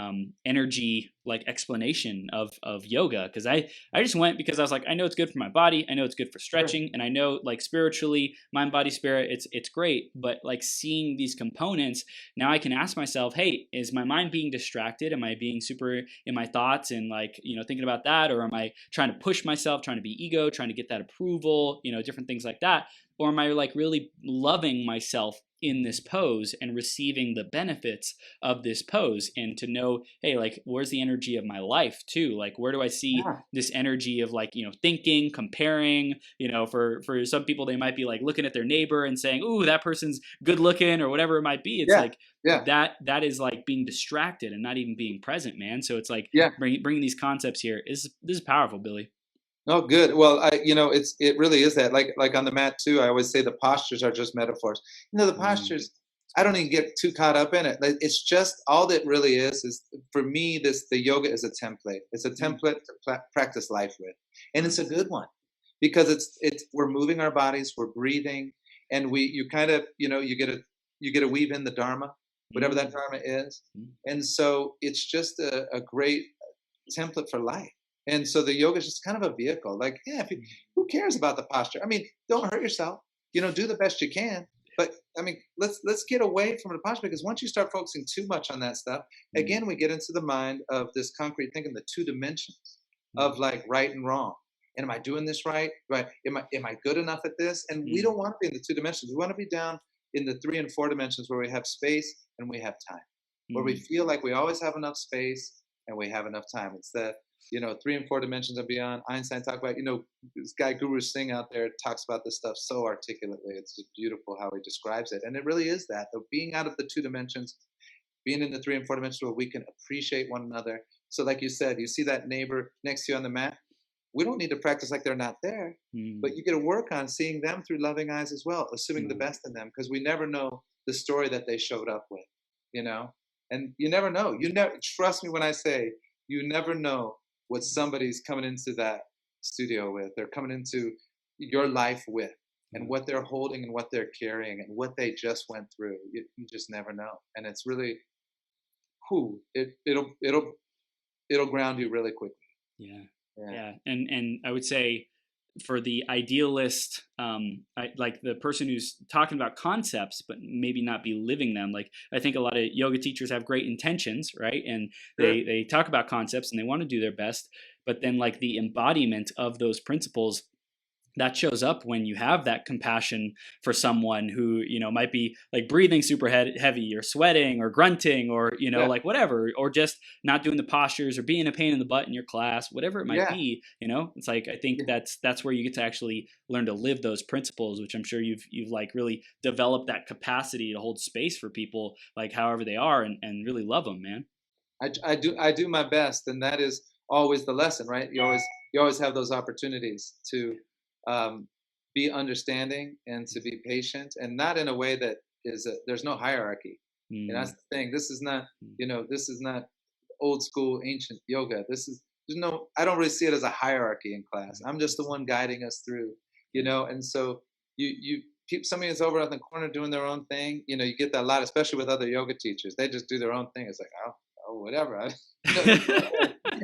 energy, like explanation of yoga. Because I just went because I was like, I know it's good for my body, I know it's good for stretching, and I know like spiritually, mind, body, spirit, it's great. But like seeing these components, now I can ask myself, hey, is my mind being distracted? Am I being super in my thoughts and like thinking about that, or am I trying to push myself, trying to be ego, trying to get that approval, different things like that? Or am I like really loving myself in this pose and receiving the benefits of this pose? And to know, hey, like, where's the energy of my life too? Like, where do I see this energy of like, thinking, comparing, for some people, they might be like looking at their neighbor and saying, ooh, that person's good looking, or whatever it might be. It's like, that is like being distracted and not even being present, man. So it's like bringing these concepts here this is powerful, Billy. Oh, good. Well, it really is that, like on the mat too. I always say the postures are just metaphors. The postures, I don't even get too caught up in it. Like, it's just, all that really is for me, the yoga is a template. It's a template to practice life with, and it's a good one, because we're moving our bodies, we're breathing, and you kind of you get to weave in the Dharma, whatever that Dharma is, and so it's just a great template for life. And so the yoga is just kind of a vehicle. Like, who cares about the posture? I mean, don't hurt yourself. Do the best you can. But I mean, let's get away from the posture, because once you start focusing too much on that stuff, again, we get into the mind of this concrete thinking, the two dimensions of like right and wrong. And am I doing this right? Right? Am I good enough at this? And we don't want to be in the two dimensions. We want to be down in the 3 and 4 dimensions, where we have space and we have time, where we feel like we always have enough space and we have enough time. It's that 3 and 4 dimensions and beyond. Einstein talked about, this guy Guru Singh out there talks about this stuff so articulately. It's just beautiful how he describes it. And it really is that, though, being out of the 2 dimensions, being in the 3 and 4 dimensions where we can appreciate one another. So like you said, you see that neighbor next to you on the mat, we don't need to practice like they're not there, but you get to work on seeing them through loving eyes as well, assuming the best in them, because we never know the story that they showed up with, and you never know. Trust me when I say, you never know what somebody's coming into that studio with, they're coming into your life with, and what they're holding and what they're carrying and what they just went through. You just never know. And it's really, it'll ground you really quickly. Yeah. And I would say, for the idealist, like the person who's talking about concepts but maybe not be living them, like I think a lot of yoga teachers have great intentions, right? And they talk about concepts and they want to do their best, but then like the embodiment of those principles, that shows up when you have that compassion for someone who might be like breathing super heavy, or sweating, or grunting, or like whatever, or just not doing the postures, or being a pain in the butt in your class, whatever it might be. It's like, I think that's where you get to actually learn to live those principles, which I'm sure you've like really developed that capacity to hold space for people, like however they are, and really love them, man. I do my best, and that is always the lesson, right? You always have those opportunities to be understanding and to be patient, and not in a way that is there's no hierarchy. And that's the thing. This is not this is not old school ancient yoga. I don't really see it as a hierarchy in class. I'm just the one guiding us through, and so you keep somebody that's over in the corner doing their own thing. You get that a lot, especially with other yoga teachers. They just do their own thing. It's like, oh whatever.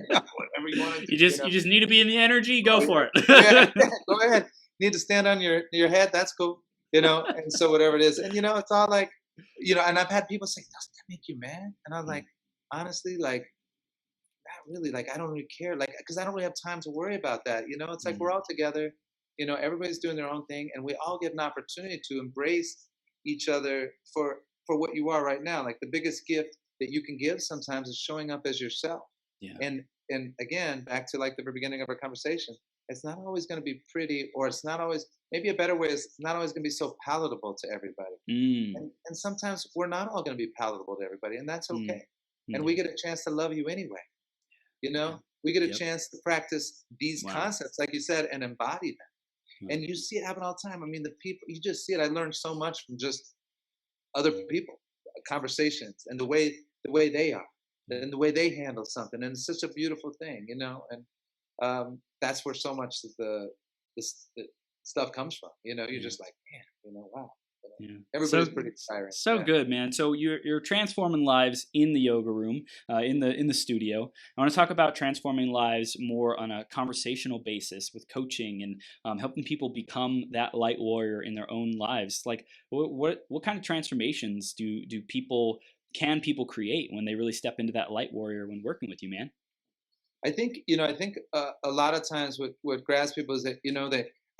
whatever you want to do. You just need to be in the energy. Go for it. Yeah, go ahead. Need to stand on your head. That's cool. And so whatever it is, and it's all like, and I've had people say, "Doesn't that make you mad?" And I'm like, honestly, like, not really. Like, I don't really care. Like, because I don't really have time to worry about that. It's like we're all together. Everybody's doing their own thing, and we all get an opportunity to embrace each other for what you are right now. Like, the biggest gift that you can give sometimes is showing up as yourself. Yeah. And again, back to like the very beginning of our conversation, it's not always going to be pretty, or it's not always, maybe a better way is, it's not always going to be so palatable to everybody. And sometimes we're not all going to be palatable to everybody, and that's okay. And we get a chance to love you anyway. We get a chance to practice these concepts, like you said, and embody them. And you see it happen all the time. I mean, the people, you just see it. I learned so much from just other people, conversations, and the way they are, and the way they handle something. And it's such a beautiful thing, and that's where so much of the stuff comes from. You're just like, man, wow. Everybody's pretty inspiring. So good, man. So you're transforming lives in the yoga room, in the studio. I want to talk about transforming lives more on a conversational basis with coaching and helping people become that light warrior in their own lives. Like, what kind of transformations can people create when they really step into that light warrior when working with you, man? I think a lot of times what grabs people is that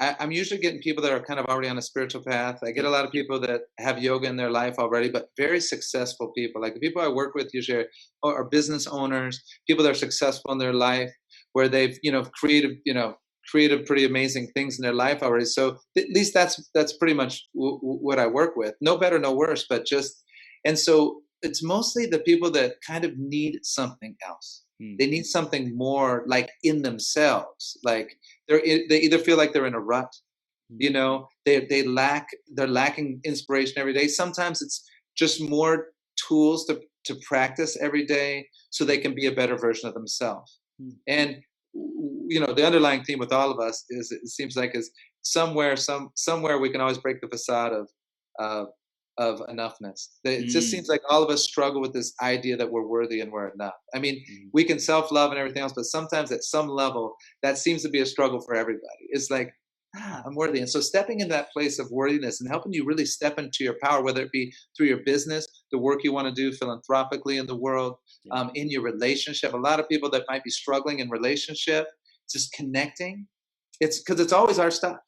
I'm usually getting people that are kind of already on a spiritual path. I get a lot of people that have yoga in their life already, but very successful people. Like, the people I work with usually are business owners, people that are successful in their life, where they've created pretty amazing things in their life already. So at least that's pretty much what I work with. No better, no worse, but just, and so it's mostly the people that kind of need something else. They need something more, like, in themselves. Like, they either feel like they're in a rut, they're lacking inspiration every day. Sometimes it's just more tools to practice every day so they can be a better version of themselves. And the underlying theme with all of us is, it seems like, is somewhere we can always break the facade of enoughness. It just seems like all of us struggle with this idea that we're worthy and we're enough. I mean, we can self-love and everything else, but sometimes at some level, that seems to be a struggle for everybody. It's like, I'm worthy. And so stepping in that place of worthiness and helping you really step into your power, whether it be through your business, the work you want to do philanthropically in the world, in your relationship. A lot of people that might be struggling in relationship, just connecting. It's because it's always our stuff.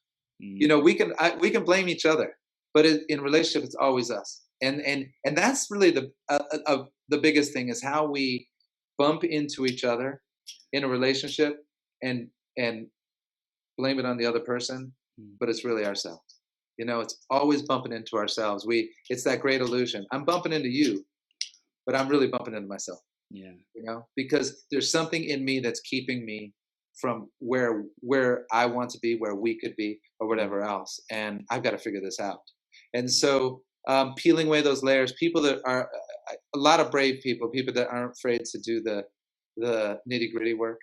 We can blame each other, but in relationship, it's always us. And that's really the biggest thing, is how we bump into each other in a relationship and blame it on the other person, but it's really ourselves. It's always bumping into ourselves. It's that great illusion. I'm bumping into you, but I'm really bumping into myself. Because there's something in me that's keeping me from where I want to be, where we could be, or whatever else. And I've got to figure this out. And so peeling away those layers, people that are a lot of brave people that aren't afraid to do the nitty-gritty work,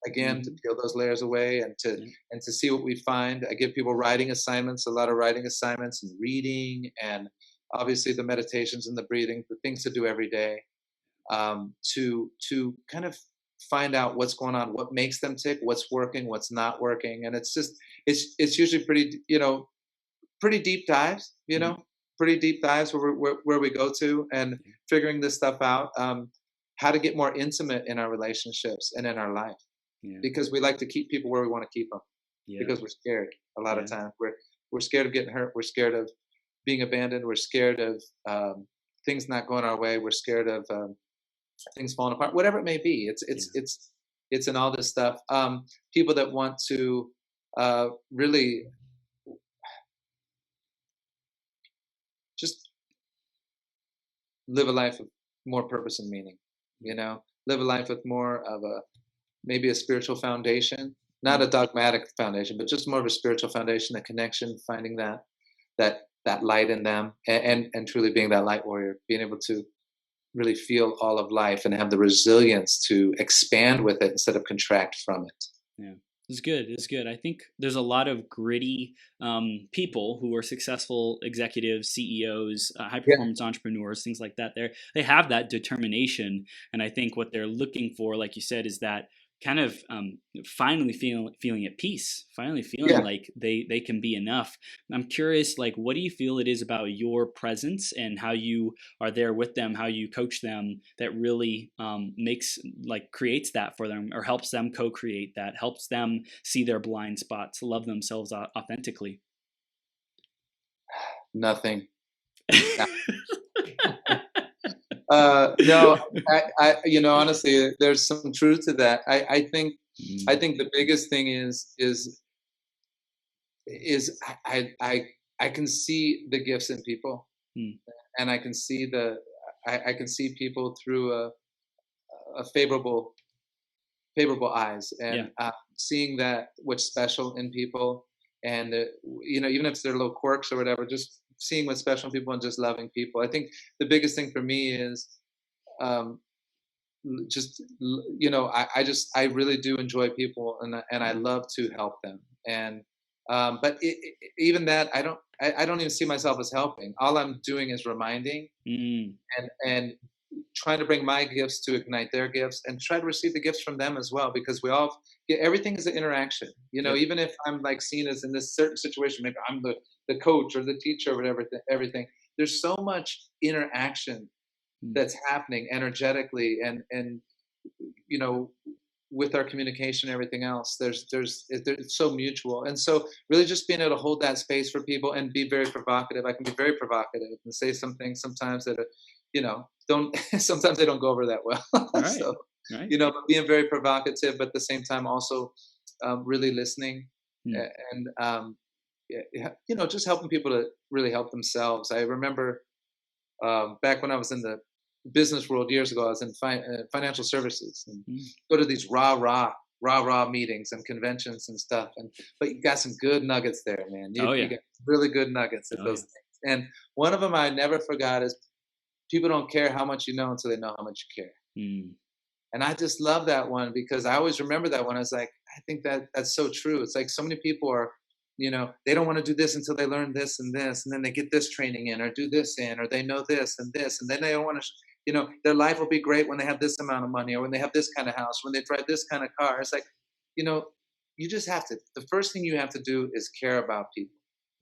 again, to peel those layers away and to see what we find. I give people writing assignments, a lot of writing assignments, and reading, and obviously the meditations and the breathing, the things to do every day, to kind of find out what's going on, what makes them tick, what's working, what's not working. And it's usually pretty deep dives, pretty deep dives where we go to, and figuring this stuff out, how to get more intimate in our relationships and in our life, because we like to keep people where we want to keep them, because we're scared a lot of times. We're scared of getting hurt. We're scared of being abandoned. We're scared of things not going our way. We're scared of things falling apart, whatever it may be. It's in all this stuff. People that want to really just live a life of more purpose and meaning, live a life with more of maybe a spiritual foundation, not a dogmatic foundation, but just more of a spiritual foundation, a connection, finding that light in them, and truly being that light warrior, being able to really feel all of life and have the resilience to expand with it instead of contract from it. It's good. It's good. I think there's a lot of gritty people who are successful executives, CEOs, high Yeah. performance entrepreneurs, things like that. They have that determination, and I think what they're looking for, like you said, is that kind of finally feeling at peace, finally feeling Yeah. like they can be enough. I'm curious, like, what do you feel it is about your presence and how you are there with them, how you coach them, that really makes, like, creates that for them, or helps them co-create that, helps them see their blind spots, love themselves authentically. Nothing. No, honestly, there's some truth to that. I Mm, think the biggest thing is I can see the gifts in people, mm, and I can see people through a favorable eyes, yeah. and seeing that what's special in people, and even if they're little quirks or whatever, just seeing what's special in people and just loving people. I think the biggest thing for me is um, I really do enjoy people, and I love to help them, and but even that I don't even see myself as helping. All I'm doing is reminding, Mm, and trying to bring my gifts to ignite their gifts, and try to receive the gifts from them as well, because we all, yeah, everything is an interaction. yep. Even if I'm like seen as in this certain situation, maybe I'm the coach or the teacher or whatever, everything, there's so much interaction Mm, that's happening energetically, and you know with our communication and everything else. It's so mutual, and so really just being able to hold that space for people and be very provocative. I can be very provocative and say some things sometimes that are, don't sometimes they don't go over that well. right. So Right. but being very provocative, but at the same time also really listening, Mm, and yeah, yeah, just helping people to really help themselves. I remember back when I was in the business world years ago. I was in financial services, and mm. go to these rah meetings and conventions and stuff. And but you got some good nuggets there, man. Oh You yeah. got really good nuggets at Oh those yeah. things. And one of them I never forgot is people don't care how much you know until they know how much you care. Mm, And I just love that one because I always remember that one. I was like, I think that's so true. It's like so many people are, they don't want to do this until they learn this, and then they get this training in, or do this in, or they know this, and then they don't want to, their life will be great when they have this amount of money, or when they have this kind of house, when they drive this kind of car. It's like, you know, you just have to. The first thing you have to do is care about people,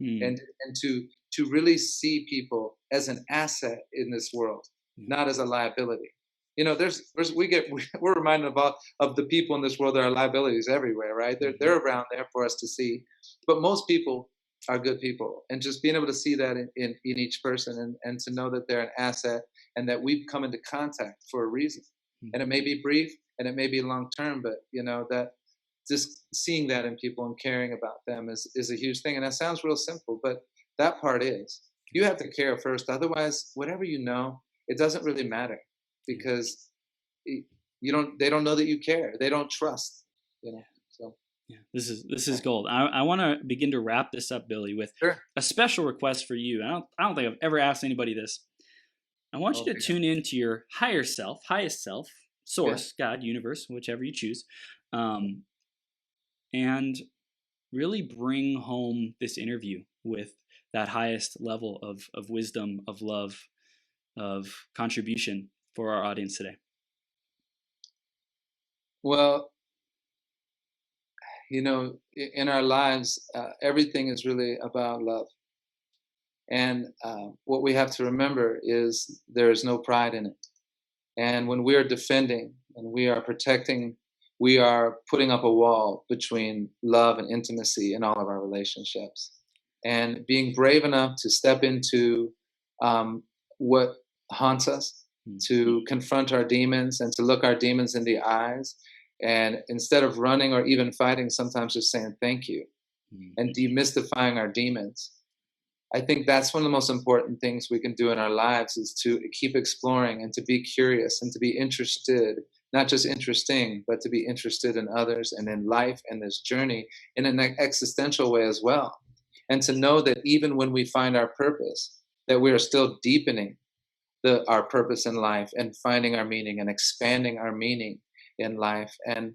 mm, and to really see people as an asset in this world, yeah. not as a liability. There's we're reminded of the people in this world that are liabilities everywhere, right? They're Mhm. around there for us to see, but most people are good people, and just being able to see that in each person, and to know that they're an asset, and that we've come into contact for a reason, Mm. and it may be brief and it may be long term, but that just seeing that in people and caring about them is a huge thing. And that sounds real simple, but that part is, you have to care first. Otherwise, whatever it doesn't really matter, Yeah. because you don't they don't know that you care. They don't trust, so Yeah, this is gold. I want to begin to wrap this up, Billy, with sure. a special request for you. I don't think I've ever asked anybody this. I want you to Okay. tune into your higher self, highest self, Yeah. source, God, universe, whichever you choose, um, and really bring home this interview with that highest level of wisdom, of love, of contribution for our audience today. Well, in our lives, everything is really about love. And what we have to remember is there is no pride in it. And when we are defending and we are protecting, we are putting up a wall between love and intimacy in all of our relationships. And being brave enough to step into what haunts us, Mm, to confront our demons and to look our demons in the eyes. And instead of running or even fighting, sometimes just saying thank you, mm, and demystifying our demons. I think that's one of the most important things we can do in our lives, is to keep exploring and to be curious and to be interested, not just interesting, but to be interested in others and in life and this journey in an existential way as well. And to know that even when we find our purpose, that we are still deepening our purpose in life, and finding our meaning and expanding our meaning in life. And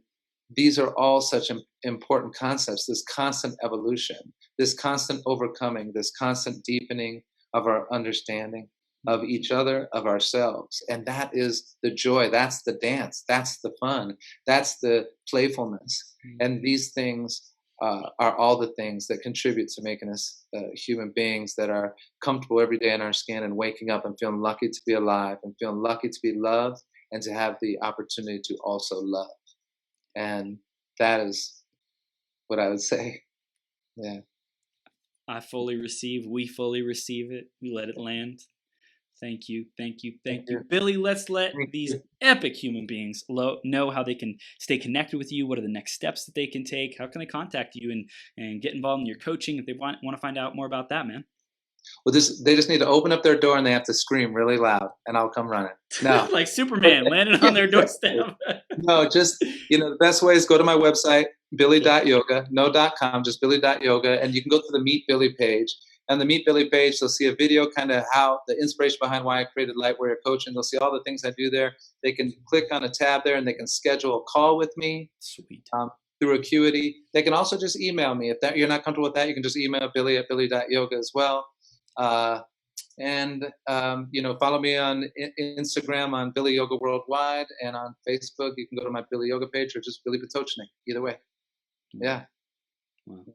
these are all such important concepts, this constant evolution, this constant overcoming, this constant deepening of our understanding of each other, of ourselves. And that is the joy, that's the dance, that's the fun, that's the playfulness. And these things are all the things that contribute to making us human beings that are comfortable every day in our skin and waking up and feeling lucky to be alive and feeling lucky to be loved and to have the opportunity to also love. And that is what I would say. Yeah. I fully receive. We fully receive it. We let it land. Thank you. Thank you. Thank you. Billy, let's let these epic human beings know how they can stay connected with you. What are the next steps that they can take? How can they contact you and get involved in your coaching if they want to find out more about that, man? Well, they just need to open up their door and they have to scream really loud and I'll come running. No. Like Superman landing on their doorstep. No, just, the best way is go to my website, billy.yoga, no .com, just billy.yoga, and you can go to the Meet Billy page. And the Meet Billy page, they'll see a video, kind of how the inspiration behind why I created LightWarrior Coaching. They'll see all the things I do there. They can click on a tab there and they can schedule a call with me. Sweet. Through Acuity. They can also just email me. If you're not comfortable with that, you can just email Billy at billy.yoga as well. And follow me on Instagram on Billy Yoga Worldwide, and on Facebook you can go to my Billy Yoga page or just Billy Potočnik. Either way. Yeah. Wow.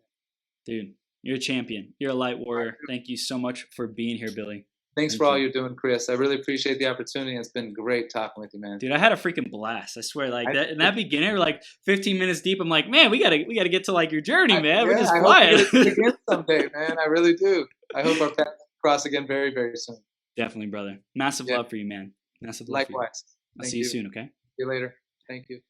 Dude, you're a champion. You're a light warrior. Thank you so much for being here, Billy. Thanks for all you're doing, Chris. I really appreciate the opportunity. It's been great talking with you, man. Dude, I had a freaking blast. I swear, that in that beginning, we're like 15 minutes deep. I'm like, man, we gotta get to like your journey, man. We're just flying. I hope we get again someday, man. I really do. I hope our paths cross again very, very soon. Definitely, brother. Massive love for you, man. Massive love. Likewise. I'll see you soon, okay? See you later. Thank you.